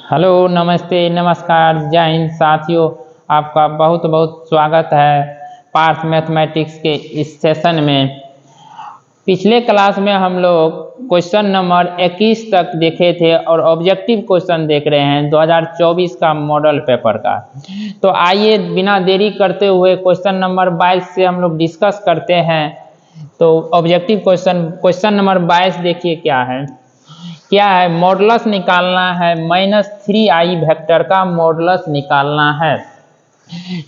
Hello, नमस्ते, नमस्कार, जय हिंद साथियों। आपका बहुत बहुत स्वागत है पार्थ मैथमेटिक्स के इस सेशन में। पिछले क्लास में हम लोग क्वेश्चन नंबर 21 तक देखे थे और ऑब्जेक्टिव क्वेश्चन देख रहे हैं 2024 का मॉडल पेपर का। तो आइए बिना देरी करते हुए क्वेश्चन नंबर 22 से हम लोग डिस्कस करते हैं। तो ऑब्जेक्टिव क्वेश्चन नंबर 22 देखिए क्या है। मॉडुलस निकालना है, -3i वेक्टर का मॉडुलस निकालना है।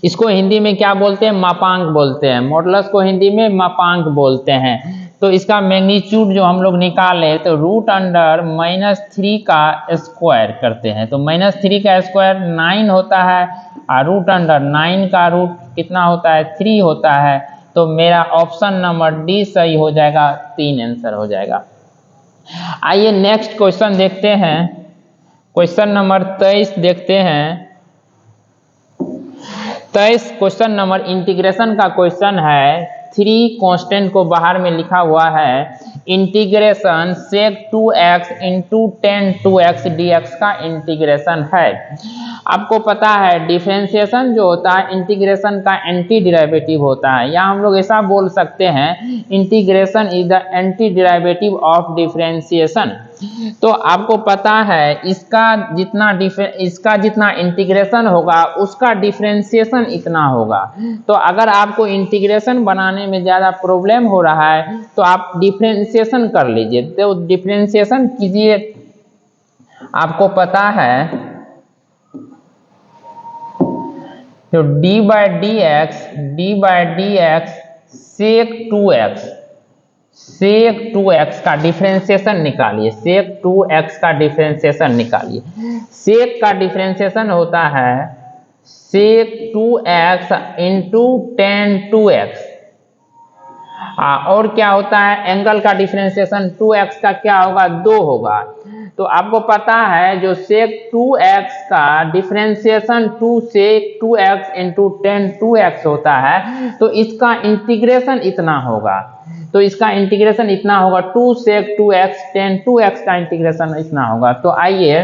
इसको हिंदी में क्या बोलते हैं? मापांक बोलते हैं। मॉडुलस को हिंदी में मापांक बोलते हैं। तो इसका मैग्नीट्यूड जो हम लोग निकाले तो √3 का स्क्वायर करते हैं। तो -3 का स्क्वायर 9 होता है और √9 का रूट कितना होता है? 3 होता है। तो मेरा ऑप्शन नंबर डी सही हो जाएगा, 3 आंसर हो जाएगा। आइए नेक्स्ट क्वेश्चन देखते हैं। क्वेश्चन नंबर 23 देखते हैं। 23 क्वेश्चन नंबर इंटीग्रेशन का क्वेश्चन है। 3 कांस्टेंट को बाहर में लिखा हुआ है। Integration sec2x × tan 2x dx का इंटीग्रेशन है। आपको पता है डिफरेंशिएशन जो होता है इंटीग्रेशन का एंटी डेरिवेटिव होता है, या हम लोग ऐसा बोल सकते हैं integration is the anti derivative of differentiation. तो आपको पता है इसका जितना इंटीग्रेशन होगा उसका डिफरेंशिएशन इतना होगा। तो अगर आपको इंटीग्रेशन बनाने में ज़्यादा प्रॉब्लम हो रहा है तो आप डिफरेंशिएशन कर लीजिए। तो डिफरेंशिएशन कीजिए। आपको पता है तो d/dx sec2x का डिफरेंशिएशन निकालिए। sec2x का डिफरेंशिएशन निकालिए। sec का डिफरेंशिएशन होता है sec2x × tan 2x। और क्या होता है? एंगल का डिफरेंशिएशन 2x का क्या होगा? 2 होगा। तो आपको पता है जो sec2x का डिफरेंशिएशन 2 sec2x × tan 2x होता है, तो इसका इंटीग्रेशन इतना होगा। तो इसका इंटीग्रेशन इतना होगा 2 sec2x tan 2x का इंटीग्रेशन इतना होगा। तो आइए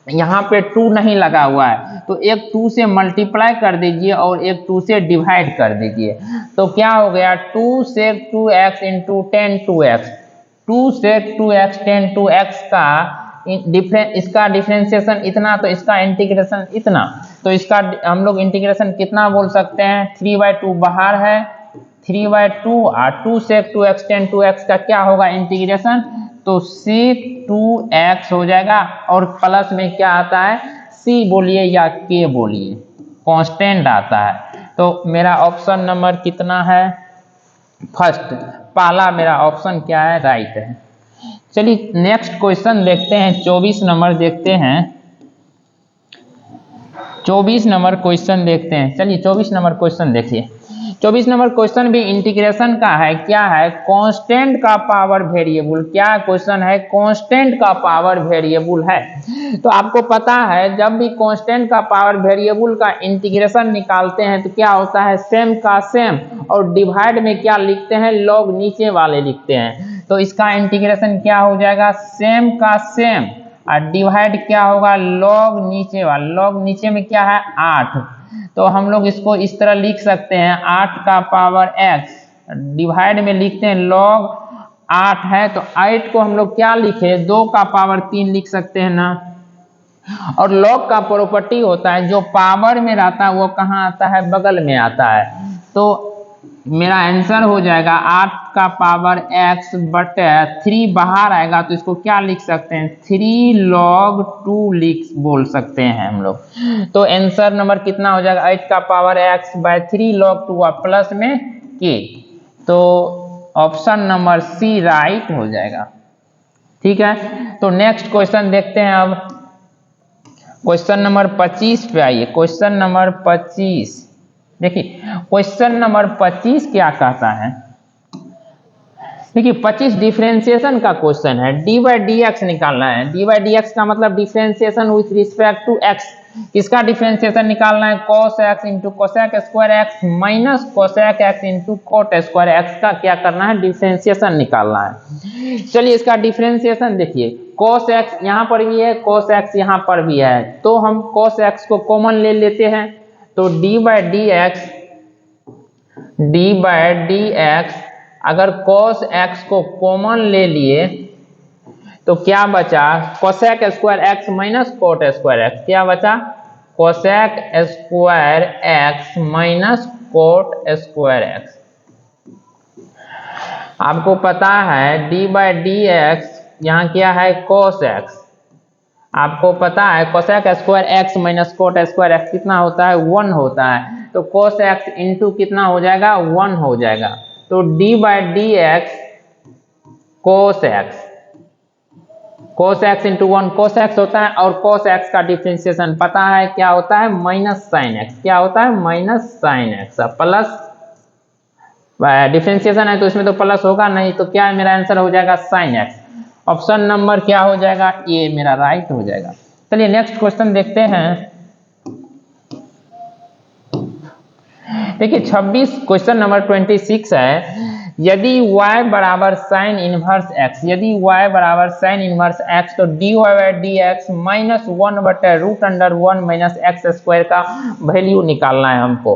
यहाँ पे 2 नहीं लगा हुआ है तो एक 2 से मल्टीप्लाई कर दीजिए और एक 2 से डिवाइड कर दीजिए। तो क्या हो गया? 2 sec2x × tan 2x। 2 sec2x tan 2x का इसका डिफरेंशिएशन इतना, तो इसका इंटीग्रेशन इतना। तो इसका हम लोग इंटीग्रेशन कितना बोल सकते हैं? 3/2 बाहर है, 3/2 और 2 sec2x tan 2x का क्या होगा इंटीग्रेशन? तो sec2x हो जाएगा। और प्लस में क्या आता है? c बोलिए या k बोलिए, कांस्टेंट आता है। तो मेरा ऑप्शन नंबर कितना है? फर्स्ट, पहला मेरा ऑप्शन क्या है? राइट है। चलिए नेक्स्ट क्वेश्चन देखते हैं। 24 नंबर देखते हैं। 24 नंबर क्वेश्चन देखते हैं। चलिए 24 नंबर क्वेश्चन देखिए। 24 नंबर क्वेश्चन भी इंटीग्रेशन का है। क्या है? कांस्टेंट का पावर वेरिएबल। क्या क्वेश्चन है? कांस्टेंट का पावर वेरिएबल है। तो आपको पता है जब भी कांस्टेंट का पावर वेरिएबल का इंटीग्रेशन निकालते हैं तो क्या होता है? सेम का सेम, और डिवाइड में क्या लिखते हैं? लॉग नीचे वाले लिखते हैं। तो इसका इंटीग्रेशन क्या हो जाएगा? सेम का सेम और डिवाइड क्या होगा? लॉग नीचे वाला। लॉग नीचे में क्या है? 8। तो हम लोग इसको इस तरह लिख सकते हैं 8 का पावर x, डिवाइड में लिखते हैं log 8 है तो 8 को हम लोग क्या लिखे? 2 का पावर 3 लिख सकते हैं ना। और log का प्रॉपर्टी होता है जो पावर में रहता है वो कहाँ आता है? बगल में आता है। तो मेरा आंसर हो जाएगा 8 का पावर x बटे 3 बाहर आएगा तो इसको क्या लिख सकते हैं? 3 log 2 बोल सकते हैं हम लोग। तो आंसर नंबर कितना हो जाएगा? 8 का power x by 3 log 2 plus में k। तो ऑप्शन नंबर सी राइट हो जाएगा। ठीक है, तो नेक्स्ट क्वेश्चन देखते हैं। अब क्वेश्चन नंबर 25 पे आइए। क्वेश्चन नंबर 25 देखिए। क्वेश्चन नंबर 25 क्या कहता है? देखिए 25 डिफरेंशिएशन का क्वेश्चन है। d/dx निकालना है। d/dx का मतलब differentiation with respect to x। किसका डिफरेंशिएशन निकालना है? cos x × cosec square x minus cosec x × cot square x का क्या करना है? डिफरेंशिएशन निकालना है। चलिए इसका डिफरेंशिएशन देखिए। cos x यहाँ पर भी है, cos x यहाँ पर भी है, तो हम cos x को कॉमन ले लेते हैं। तो d बाय डी एक्स अगर cos x को कॉमन ले लिए तो क्या बचा, cosec square x minus cot square x, क्या बचा, cosec square x minus cot square x. आपको पता है d बाय डी एक्स यहाँ क्या है, cos x। आपको पता है cosec square x minus cot square x कितना होता है, 1 होता है। तो cos x इंटू कितना हो जाएगा, 1 हो जाएगा। तो d by d x cos x into 1 cos x होता है, और cos x का डिफरेंशिएशन पता है क्या होता है, माइनस साइन x। क्या होता है, minus sine x। Plus differentiation है तो इसमें तो प्लस होगा नहीं, तो क्या है, मेरा आंसर हो जाएगा साइन x। ऑप्शन नंबर क्या हो जाएगा, ए मेरा राइट हो जाएगा। चलिए नेक्स्ट क्वेश्चन देखते हैं। देखिए 26 क्वेश्चन नंबर 26 है, यदि y बराबर साइन इनवर्स x, यदि y बराबर साइन इनवर्स x तो dy by d x minus 1 बटे root under 1 minus x square का वैल्यू निकालना है हमको।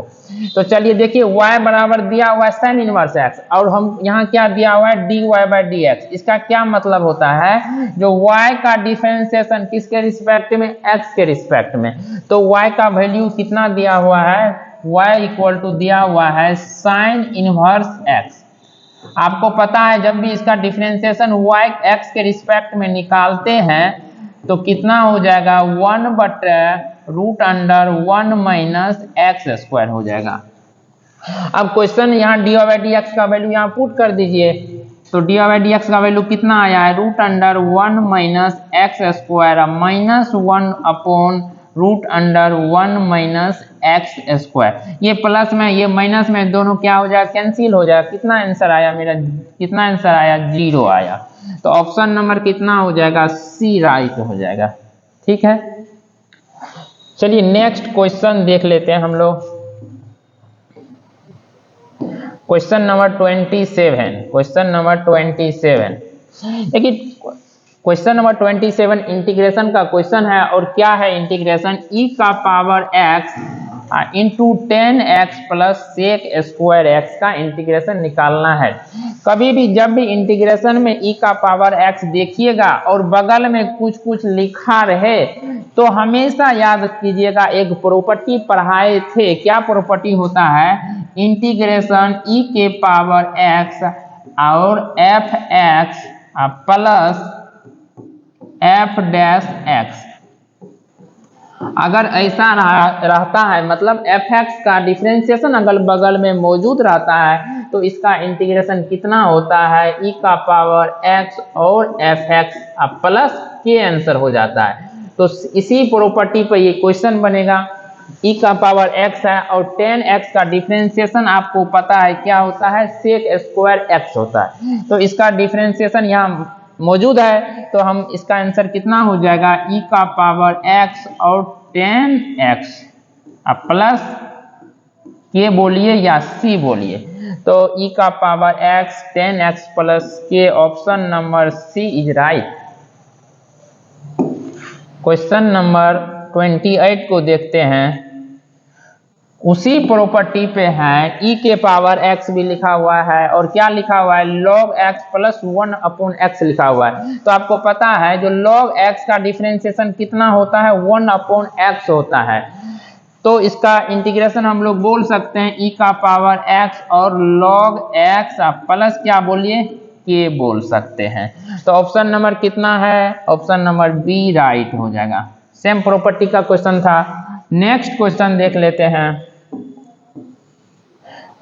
तो चलिए देखिए y बराबर दिया हुआ है साइन इनवर्स x, और हम यहाँ क्या दिया हुआ है, dy बाय डी एक्स। इसका क्या मतलब होता है, जो y का डिफरेंशिएशन किसके रिस्पेक्ट में, x के रिस्पेक्ट में, तो y का वैल्यू कितना दिया हुआ है, y इक्वल टू दिया हुआ है साइन इनवर्स x। आपको पता है जब भी इसका डिफरेंशिएशन y x के रिस्पेक्ट में निकालते हैं तो कितना हो जाएगा, 1 बटे root under 1 minus x square हो जाएगा। अब क्वेश्चन यहाँ डी बाय डी एक्स का वैल्यू यहाँ पुट कर दीजिए, तो डी बाय डी एक्स का वैल्यू कितना आया है, root under 1 minus x square minus 1 upon root under 1 minus x square. ये प्लस में ये माइनस में दोनों क्या हो जाएगा, कैंसिल हो जाएगा। कितना आंसर आया मेरा, कितना आंसर आया, 0 आया। तो ऑप्शन नंबर कितना हो जाएगा, सी राइट हो जाएगा। ठीक है, चलिए नेक्स्ट क्वेश्चन देख लेते हैं हम लोग। Question number 27, question number 27। देखिए क्वेश्चन नंबर 27 इंटीग्रेशन का क्वेश्चन है, और क्या है इंटीग्रेशन, e का power x into 10x plus sec square x का इंटीग्रेशन निकालना है। कभी भी जब भी इंटीग्रेशन में e का पावर x देखिएगा और बगल में कुछ कुछ लिखा रहे तो हमेशा याद कीजिएगा, एक प्रॉपर्टी पढ़ाए थे, क्या प्रॉपर्टी होता है, इंटीग्रेशन e के पावर x और fx plus f dash x। अगर ऐसा रहता है मतलब fx का डिफरेंशिएशन अगल बगल में मौजूद रहता है तो इसका इंटीग्रेशन कितना होता है, e का पावर x और fx प्लस k आंसर हो जाता है। तो इसी प्रॉपर्टी पर ये क्वेश्चन बनेगा। e का पावर x है और 10x का डिफरेंशिएशन आपको पता है क्या होता है, सेक स्क्वायर x होता है। तो इसका डिफरेंशिएशन यहाँ मौजूद है, तो हम इसका आंसर कितना हो जाएगा, e का पावर x और 10x प्लस k बोलिए या c बोलिए, तो e का power x 10x plus k, option number C is right. Question number 28 को देखते हैं, उसी प्रॉपर्टी पे है, e के पावर x भी लिखा हुआ है और क्या लिखा हुआ है, log x plus 1 upon x लिखा हुआ है। तो आपको पता है जो log x का डिफरेंशिएशन कितना होता है, 1 अपॉन x होता है। तो इसका इंटीग्रेशन हम लोग बोल सकते हैं e का पावर x और log x प्लस क्या बोलिए, k बोल सकते हैं। तो ऑप्शन नंबर कितना है, ऑप्शन नंबर बी राइट हो जाएगा। सेम प्रॉपर्टी का क्वेश्चन था। नेक्स्ट क्वेश्चन देख लेते हैं,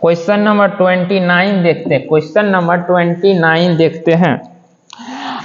क्वेश्चन नंबर 29 देखते हैं, क्वेश्चन नंबर 29 देखते हैं।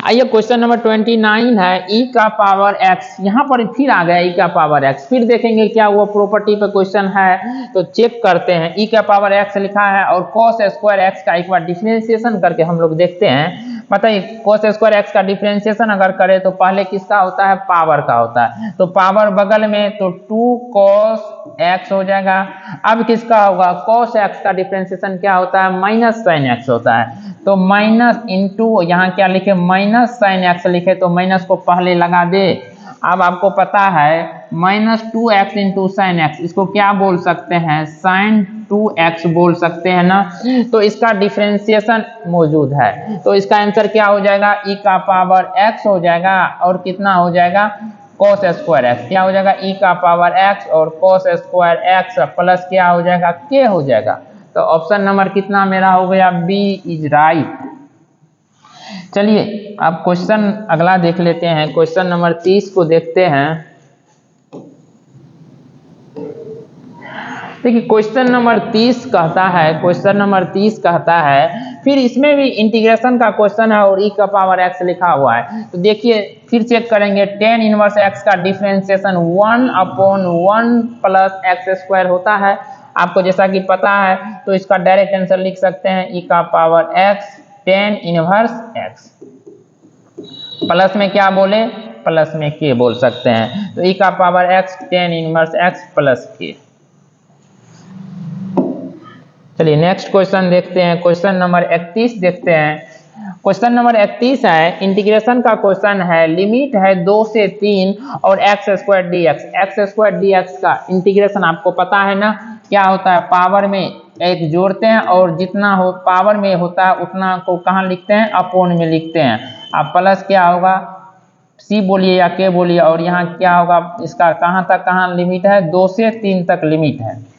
आइए क्वेश्चन नंबर 29 है, e का पावर x, यहाँ पर फिर आ गया e का पावर x, फिर देखेंगे क्या वो प्रॉपर्टी पे क्वेश्चन है, तो चेक करते हैं। e का पावर x लिखा है और cos स्क्वायर x का एक बार डिफरेंशिएशन करके हम लोग देखते हैं। बताइए cos स्क्वायर x का डिफरेंशिएशन अगर करें तो पहले किसका होता है, पावर का होता है, तो पावर बगल में तो 2 cos x हो जाएगा। अब किसका होगा, cos x का डिफरेंशिएशन क्या होता है, माइनस साइन x होता है, तो माइनस इंटू यहाँ क्या लिखे माइनस साइन एक्स लिखे, तो माइनस को पहले लगा दे। अब आपको पता है -2x इंटू साइन एक्स, इसको क्या बोल सकते हैं साइन 2x बोल सकते हैं ना। तो इसका डिफरेंशिएशन मौजूद है, तो इसका आंसर क्या हो जाएगा e का पावर x हो जाएगा और कितना हो जाएगा cos स्क्वायर एक्स, क्या हो जाएगा e का पावर x और cos स्क्वायर एक्स प्लस क्या हो जाएगा k हो जाएगा। तो ऑप्शन नंबर कितना मेरा हो गया बी इज राइट। चलिए अब क्वेश्चन अगला देख लेते हैं, क्वेश्चन नंबर 30 को देखते हैं। देखिए क्वेश्चन नंबर 30 कहता है, क्वेश्चन नंबर 30 कहता है, फिर इसमें भी इंटीग्रेशन का क्वेश्चन है और e का पावर x लिखा हुआ है। तो देखिए फिर चेक करेंगे, tan इनवर्स x का डिफरेंशिएशन 1/1 प्लस एक्स स्क्वायर होता है, आपको जैसा कि पता है। तो इसका डायरेक्ट आंसर लिख सकते हैं e का power x tan inverse x, plus में क्या बोले प्लस में k बोल सकते हैं। तो e का power x tan inverse x plus k। चलिए नेक्स्ट क्वेश्चन देखते हैं, क्वेश्चन नंबर 31 देखते हैं। क्वेश्चन नंबर 31 है, इंटीग्रेशन का क्वेश्चन है, लिमिट है 2 से 3 और एक्स स्क्वायर डी एक्स का इंटीग्रेशन आपको पता है ना क्या होता है, पावर में एक जोड़ते हैं और जितना हो पावर में होता है उतना को कहाँ लिखते हैं अपोन में लिखते हैं। अब प्लस क्या होगा सी बोलिए या के बोलिए, और यहाँ क्या होगा इसका कहाँ तक कहाँ लिमिट है 2 से 3 तक लिमिट है।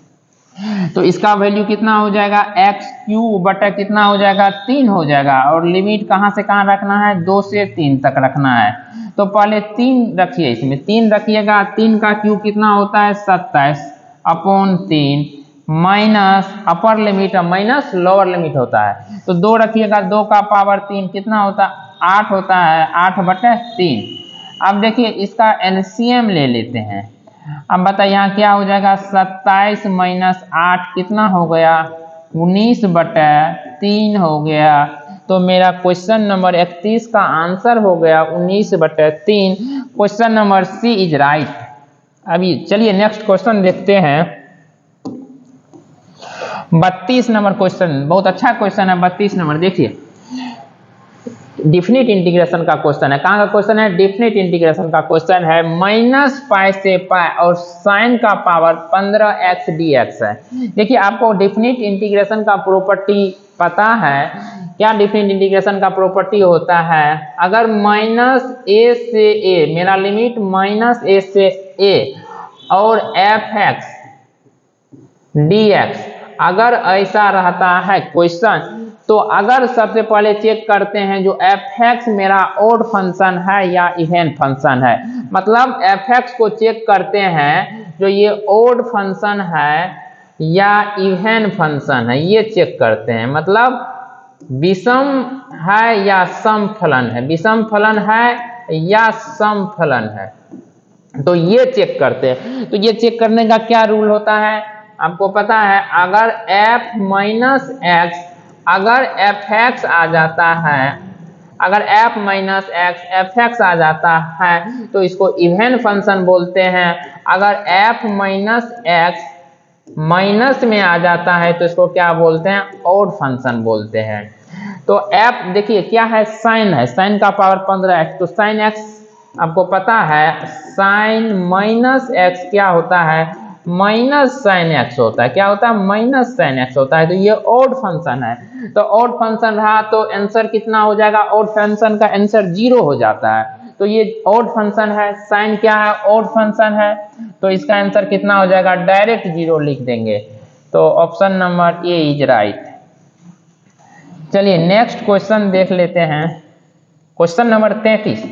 तो इसका वैल्यू कितना हो जाएगा एक्स क्यूब बटा कितना हो जाएगा 3 हो जाएगा, और लिमिट कहाँ से कहाँ रखना है 2 से 3 तक रखना है। तो पहले 3 रखिए, इसमें 3 रखिएगा, 3 का क्यूब कितना होता है 27/3 minus upper limit minus lower limit होता है। तो 2 रखिएगा, 2 का पावर 3 कितना होता है 8 होता है, 8/3। अब देखिए इसका एलसीएम ले लेते हैं। अब बताइए यहाँ क्या हो जाएगा 27 माइनस 8 कितना हो गया 19/3 हो गया। तो मेरा क्वेश्चन नंबर 31 का आंसर हो गया 19/3। Question number C is right. अभी चलिए नेक्स्ट क्वेश्चन देखते हैं, 32 नंबर क्वेश्चन, बहुत अच्छा क्वेश्चन है 32 नंबर। देखिए डिफिनिट इंटीग्रेशन का क्वेश्चन है, कहाँ का क्वेश्चन है डिफिनिट इंटीग्रेशन का क्वेश्चन है, -π से π और साइन का पावर 15x dx है। देखिए आपको डिफिनिट इंटीग्रेशन का प्रॉपर्टी पता है, क्या डिफिनिट इंटीग्रेशन का प्रॉपर्टी होता है, अगर -a से a मेरा लिमिट -a से a और fx dx अगर ऐसा रहता है क्वेश्चन, तो अगर सबसे पहले चेक करते हैं जो fx मेरा ओड फंक्शन है या इवन फंक्शन है, मतलब fx को चेक करते हैं जो ये ओड फंक्शन है या इवन फंक्शन है, ये चेक करते हैं, मतलब विषम है या सम फलन है, विषम फलन है या सम फलन है, तो ये चेक करते हैं। तो ये चेक करने का क्या रूल होता है आपको पता है, अगर f माइनस x अगर fx आ जाता है, अगर f माइनस x fx आ जाता है तो इसको इवन फंक्शन बोलते हैं। अगर f माइनस x माइनस में आ जाता है तो इसको क्या बोलते हैं ऑड फंक्शन बोलते हैं। तो f देखिए क्या है साइन है, साइन का पावर 15x, तो साइन x आपको पता है साइन माइनस x क्या होता है माइनस साइन एक्स होता है, क्या होता है माइनस साइन एक्स होता है। तो ये ऑड फंक्शन है, तो ऑड फंक्शन रहा तो आंसर कितना हो जाएगा, ऑड फंक्शन का आंसर 0 हो जाता है। तो ये ऑड फंक्शन है, साइन क्या है ऑड फंक्शन है, तो इसका आंसर कितना हो जाएगा डायरेक्ट 0 लिख देंगे। तो option number A is right. चलिए नेक्स्ट क्वेश्चन देख लेते हैं, क्वेश्चन नंबर 33।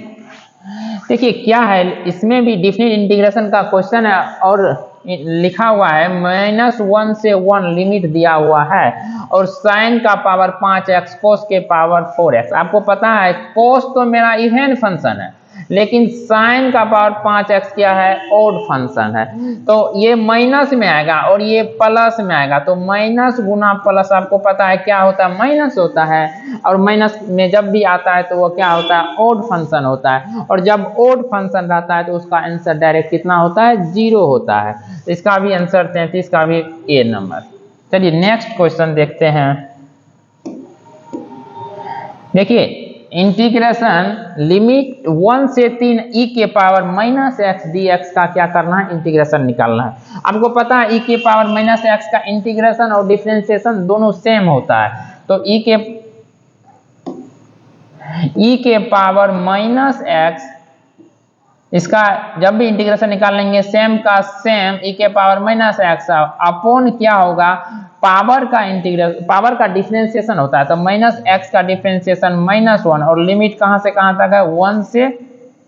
देखिए क्या है, इसमें भी डिफिनिट इंटीग्रेशन का क्वेश्चन है और लिखा हुआ है -1 से 1 लिमिट दिया हुआ है और साइन का पावर 5x कोस के पावर 4x। आपको पता है कोस तो मेरा इवन फंक्शन है, लेकिन साइन का पावर 5x क्या है ऑड फंक्शन है। तो ये माइनस में आएगा और ये प्लस में आएगा, तो माइनस गुना प्लस आपको पता है क्या होता है माइनस होता है, और माइनस में जब भी आता है तो वो क्या होता है ऑड फंक्शन होता है, और जब ऑड फंक्शन रहता है तो उसका आंसर डायरेक्ट कितना होता है 0 होता है। तो इसका भी आंसर 33 का भी ए नंबर। चलिए नेक्स्ट क्वेश्चन देखते हैं, देखिए इंटीग्रेशन लिमिट 1 से 3 e के power minus x D x का क्या करना है, इंटीग्रेशन निकालना है। आपको पता है e के पावर माइनस एक्स का इंटीग्रेशन और डिफरेंशिएशन दोनों सेम होता है। तो e के पावर माइनस एक्स, इसका जब भी इंटीग्रेशन निकाल लेंगे सेम का सेम e के पावर माइनस एक्स अपॉन क्या होगा, पावर का इंटीग्रेशन, पावर का डिफरेंशिएशन होता है। तो माइनस एक्स का डिफरेंशिएशन -1 और लिमिट कहां से कहां तक है, 1 से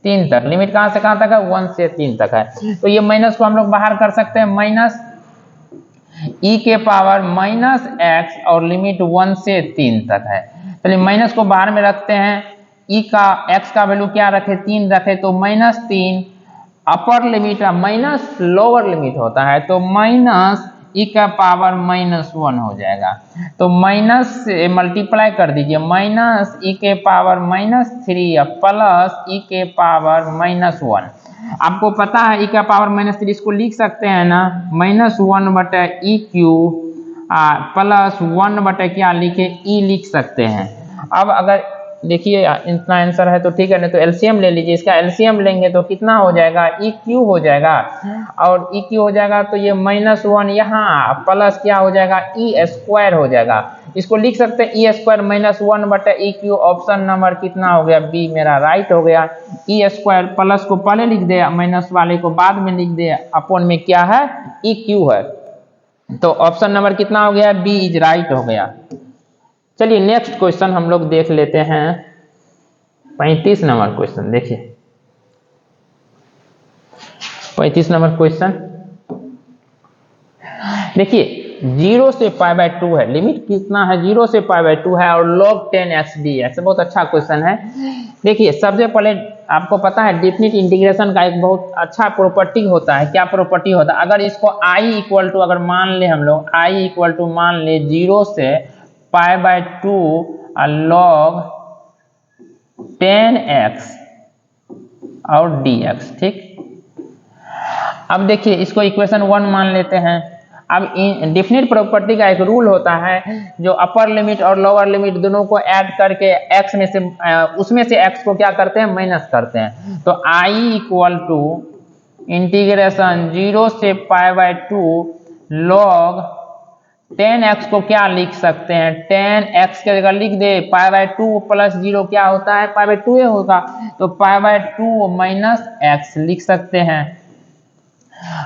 3 तक। लिमिट कहां से कहां तक है, 1 से 3 तक है। तो ये माइनस को हम लोग बाहर कर सकते हैं, माइनस e के पावर माइनस एक्स और लिमिट 1 से 3 तक है। चलिए माइनस को बाहर में रखते हैं, e का x का वैल्यू क्या रखे, 3 रखे, तो -3 upper limit minus lower limit होता है, तो माइनस e का पावर -1 हो जाएगा। तो माइनस से मल्टीप्लाई कर दीजिए, माइनस e के पावर -3 प्लस e के पावर -1। आपको पता है e का पावर -3 इसको लिख सकते हैं ना, -1 बटे ई क्यू प्लस 1 बटे क्या लिखे, e लिख सकते हैं। अब अगर देखिए इतना आंसर है तो ठीक है, नहीं तो एलसीएम ले लीजिए। इसका एलसीएम लेंगे तो कितना हो जाएगा, ई क्यू हो जाएगा, और ई क्यू हो जाएगा तो ये -1 यहाँ प्लस क्या हो जाएगा, ई स्क्वायर हो जाएगा। इसको लिख सकते हैं ई स्क्वायर -1 बटे ई क्यू। ऑप्शन नंबर कितना हो गया, बी मेरा राइट हो गया। ई स्क्वायर प्लस को पहले लिख दे, माइनस वाले को बाद में लिख दे, अपॉन में क्या है, ई क्यू है। तो ऑप्शन नंबर कितना हो गया, बी इज राइट हो गया। चलिए नेक्स्ट क्वेश्चन हम लोग देख लेते हैं, 35 नंबर क्वेश्चन देखिए। 35 नंबर क्वेश्चन देखिए, 0 से π/2 है, लिमिट कितना है, 0 से π/2 है और log 10x dx। बहुत अच्छा क्वेश्चन है। देखिए सबसे पहले आपको पता है डेफिनिट इंटीग्रेशन का एक बहुत अच्छा प्रॉपर्टी होता है। क्या प्रॉपर्टी होता है, अगर इसको i इक्वल टू, अगर मान ले हम लोग i इक्वल टू मान ले 0 से π/2 log 10x और dx, ठीक। अब देखिए इसको इक्वेशन 1 मान लेते हैं। अब डेफिनिट प्रॉपर्टी का एक रूल होता है, जो अपर लिमिट और लोअर लिमिट दोनों को ऐड करके x में से उसमें से x को क्या करते हैं, माइनस करते हैं। तो i इक्वल टू इंटीग्रेशन 0 से π/2 log 10x को क्या लिख सकते हैं, 10x के जगह लिख दे, π/2 प्लस 0 क्या होता है, π/2 होगा, तो π/2 माइनस x लिख सकते हैं।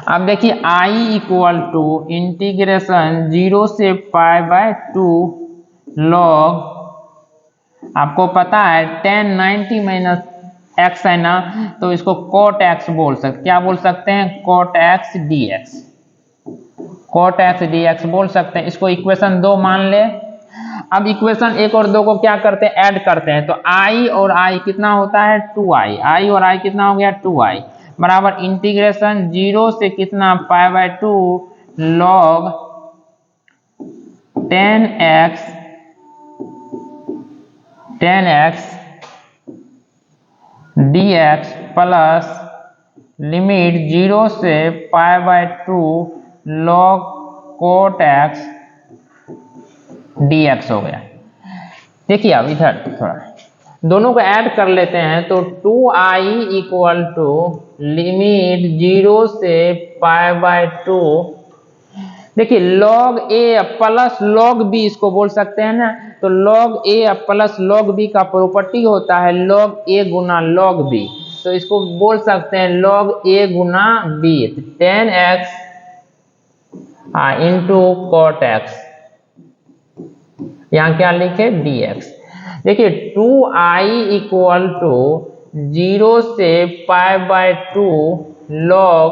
अब देखिए i इक्वल टू इंटीग्रेशन 0 से π/2 log, आपको पता है 1090 माइनस x है ना, तो इसको cot x बोल सकते, क्या बोल सकते हैं, cot x dx, cot x dx बोल सकते हैं। इसको इक्वेशन 2 मान ले। अब इक्वेशन 1 और 2 को क्या करते हैं, ऐड करते हैं। तो i और i कितना होता है, 2i, i और i कितना हो गया, 2i बराबर इंटीग्रेशन 0 से कितना π/2 log 10x dx plus limit 0 से π/2 log cot x dx हो गया। देखिए अब इधर थोड़ा दोनों को ऐड कर लेते हैं, तो 2i इक्वल टू लिमिट 0 से π/2, देखिए log a plus log b इसको बोल सकते हैं ना। तो log a plus log b का प्रॉपर्टी होता है log a Guna log b, तो इसको बोल सकते हैं log a Guna b, 10x into cot x, यहाँ क्या लिखे, dx। देखिए 2i इक्वल टू 0 से π/2 log,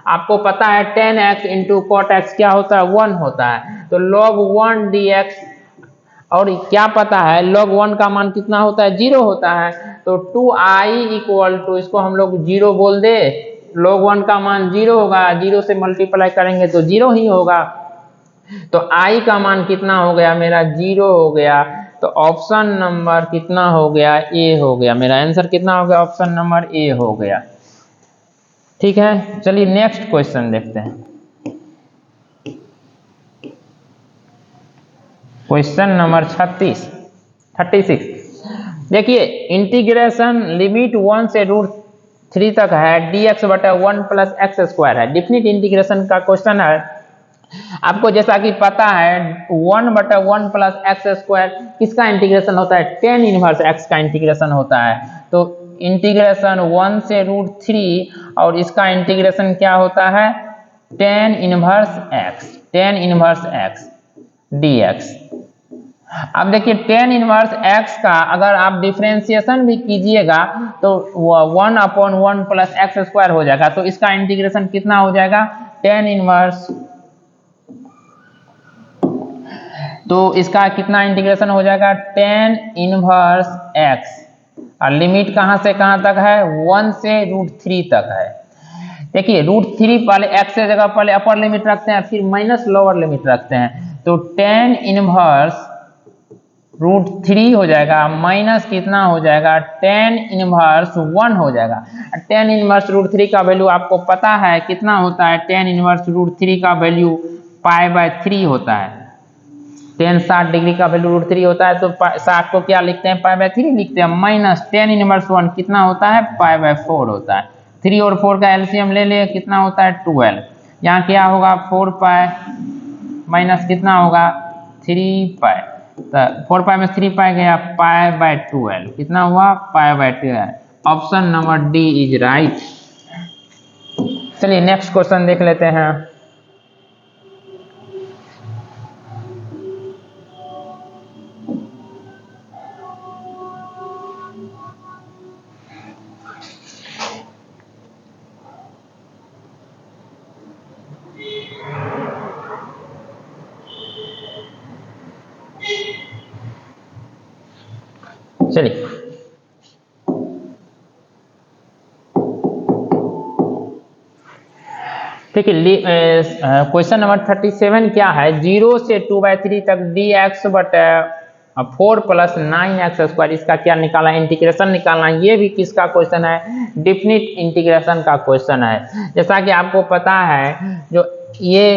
आपको पता है 10x इंटू cot x क्या होता है, 1 होता है, तो log 1 dx, और क्या पता है log 1 का मान कितना होता है, 0 होता है। तो 2i इक्वल टू, इसको हम लोग 0 बोल दे, log 1 का मान 0 होगा, 0 से मल्टीप्लाई करेंगे तो 0 ही होगा। तो i का मान कितना हो गया, मेरा 0 हो गया। तो ऑप्शन नंबर कितना हो गया, ए हो गया। मेरा आंसर कितना हो गया, ऑप्शन नंबर ए हो गया। ठीक है, चलिए नेक्स्ट क्वेश्चन देखते हैं। Question number 36 36। देखिए इंटीग्रेशन लिमिट 1 से √3 तक है, dx बटा 1 प्लस एक्स स्क्वायर है। डिफिनिट इंटीग्रेशन का क्वेश्चन है। आपको जैसा कि पता है 1 बटा 1 प्लस एक्स स्क्वायर किसका इंटीग्रेशन होता है, tan इनवर्स x का इंटीग्रेशन होता है। तो इंटीग्रेशन 1 से √3 और इसका इंटीग्रेशन क्या होता है, tan इनवर्स x dx। अब देखिए tan इनवर्स x का अगर आप डिफरेंशिएशन भी कीजिएगा तो 1/1 प्लस एक्स स्क्वायर हो जाएगा। तो इसका इंटीग्रेशन कितना हो जाएगा, tan इनवर्स, तो इसका कितना इंटीग्रेशन हो जाएगा, tan इनवर्स x। और लिमिट कहां से कहां तक है, 1 से √3 तक है। देखिए √3 पहले x से जगह पहले अपर लिमिट रखते हैं, फिर माइनस लोअर लिमिट रखते हैं। तो tan इनवर्स √3 हो जाएगा, माइनस कितना हो जाएगा, tan इनवर्स 1 हो जाएगा। tan इनवर्स √3 का वैल्यू आपको पता है कितना होता है, tan इनवर्स √3 का वैल्यू π/3 होता है। tan 60 डिग्री का वैल्यू √3 होता है, तो 60 को क्या लिखते हैं, π/3 लिखते हैं, माइनस tan इनवर्स 1 कितना होता है, π/4 होता है। 3 और 4 का एलसीएम ले ले, कितना होता है 12। यहाँ क्या होगा 4π माइनस कितना होगा 3π, तो 4π में 3π गया, π/12 कितना हुआ, π/12। Option number D is right. चलिए नेक्स्ट क्वेश्चन देख लेते हैं। चलिए ठीक है, क्वेश्चन नंबर 37 क्या है, 0 से 2/3 तक dx बटा 4 प्लस 9x स्क्वायर, इसका क्या निकाला, इंटीग्रेशन निकालना। ये भी किसका क्वेश्चन है, डिफिनिट इंटीग्रेशन का क्वेश्चन है। जैसा कि आपको पता है जो ये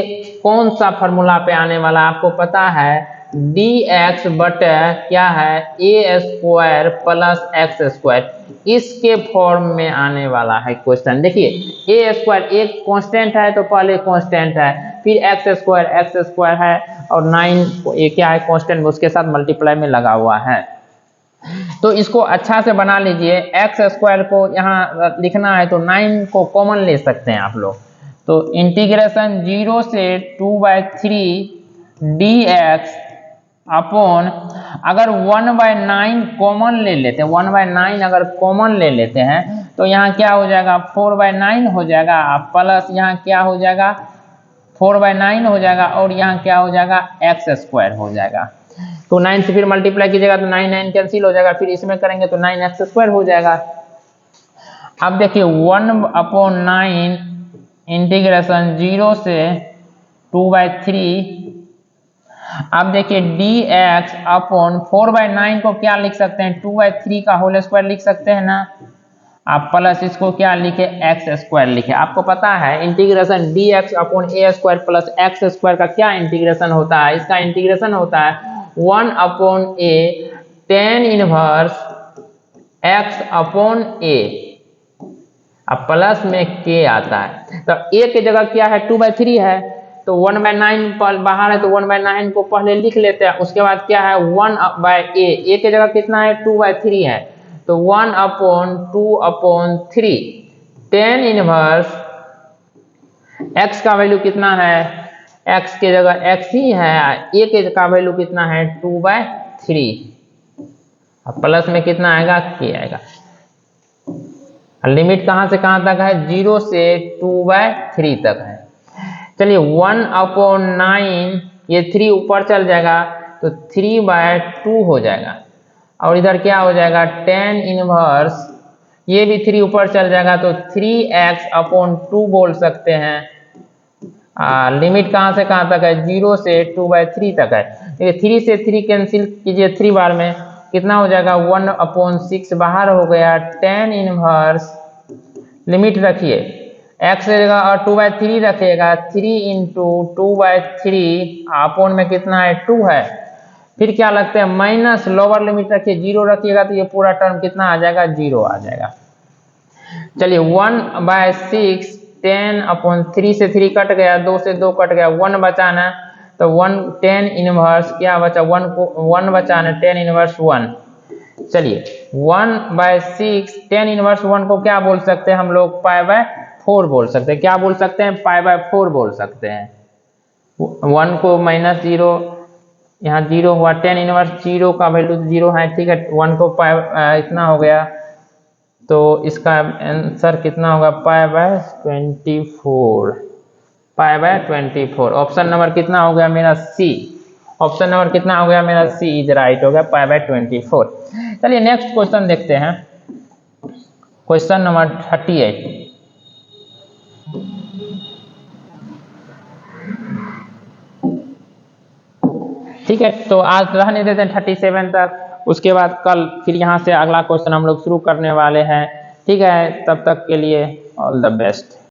कौन सा फॉर्मूला पे आने वाला, आपको पता है dx बटा क्या है a square plus x square, इसके फॉर्म में आने वाला है क्वेश्चन। देखिए a स्क्वायर एक कांस्टेंट है, तो पहले कांस्टेंट है, फिर एक्स स्क्वायर है, और 9 ये क्या है कांस्टेंट, उसके साथ मल्टीप्लाई में लगा हुआ है। तो इसको अच्छा से बना लीजिए, एक्स स्क्वायर को यहाँ लिखना है तो 9 को कॉमन ले सकते हैं आप लोग। तो इंटीग्रेशन 0 से 2/3 dx अपॉन, अगर 1/9 कॉमन ले लेते हैं, 1/9 अगर कॉमन ले लेते हैं तो यहाँ क्या हो जाएगा 4/9 हो जाएगा, प्लस यहाँ क्या हो जाएगा 4/9 हो जाएगा, और यहाँ क्या हो जाएगा एक्स स्क्वायर हो जाएगा। तो 9 से फिर मल्टीप्लाई कीजिएगा तो 9 कैंसिल हो जाएगा, फिर इसमें करेंगे तो 9x स्क्वायर हो जाएगा। अब देखिए 1/9 इंटीग्रेशन 0 से 2/3, अब देखिए dx अपॉन 4/9 को क्या लिख सकते हैं, 2/3 का होल स्क्वायर लिख सकते हैं ना आप, प्लस इसको क्या लिखे एक्स स्क्वायर लिखे। आपको पता है integration dx upon a square plus x square का क्या इंटीग्रेशन होता है, इसका इंटीग्रेशन होता है 1/a tan inverse x upon a, अब प्लस में k आता है। तो a की जगह क्या है 2/3 है, तो 1/9 बाहर है तो 1/9 को पहले लिख लेते हैं, उसके बाद क्या है 1/a, a की जगह कितना है 2/3 है, तो 1/2/3 tan इनवर्स x का वैल्यू कितना है, x की जगह x ही है, a के का वैल्यू कितना है 2/3, अब प्लस में कितना आएगा k आएगा। लिमिट कहां से कहां तक है, 0 से 2/3 तक है। चलिए 1/9, ये 3 ऊपर चल जाएगा तो 3/2 हो जाएगा, और इधर क्या हो जाएगा tan इनवर्स, ये भी 3 ऊपर चल जाएगा तो 3x/2 बोल सकते हैं। लिमिट कहां से कहां तक है, 0 से 2/3 तक है। देखिए 3 से 3 कैंसिल कीजिए, 3 बार में कितना हो जाएगा 1/6 बाहर हो गया, tan इनवर्स, लिमिट रखिए x की जगह और 2/3 रखिएगा, 3 × 2/3 अपॉन में कितना है 2 है, फिर क्या लगता है माइनस लोअर लिमिट रखिए 0 रखिएगा तो ये पूरा टर्म कितना आ जाएगा 0 आ जाएगा। चलिए 1/6 10/3 से 3 कट गया, 2 से 2 कट गया, 1 बचाना तो 1 10 इनवर्स क्या बचा 1 को 1 बचाना 10 इनवर्स 1। चलिए 1/6 10 इनवर्स 1 को क्या बोल सकते हैं हम लोग π/4 बोल सकते हैं। क्या बोल सकते हैं π/4 बोल सकते हैं। 1 को -0 यहाँ 0 हुआ, 10 इनवर्स 0 का वैल्यू 0 है, ठीक है। 1 को इतना हो गया तो इसका आंसर कितना होगा π/24। π/24 ऑप्शन नंबर कितना हो गया मेरा सी। ऑप्शन नंबर कितना हो गया मेरा सी इज राइट हो गया π/24। चलिए नेक्स्ट क्वेश्चन देखते हैं, क्वेश्चन नंबर 38। ठीक है, तो आज रहने देते हैं 37 तक, उसके बाद कल फिर यहाँ से अगला क्वेश्चन हम लोग शुरू करने वाले हैं। ठीक है, तब तक के लिए ऑल द बेस्ट।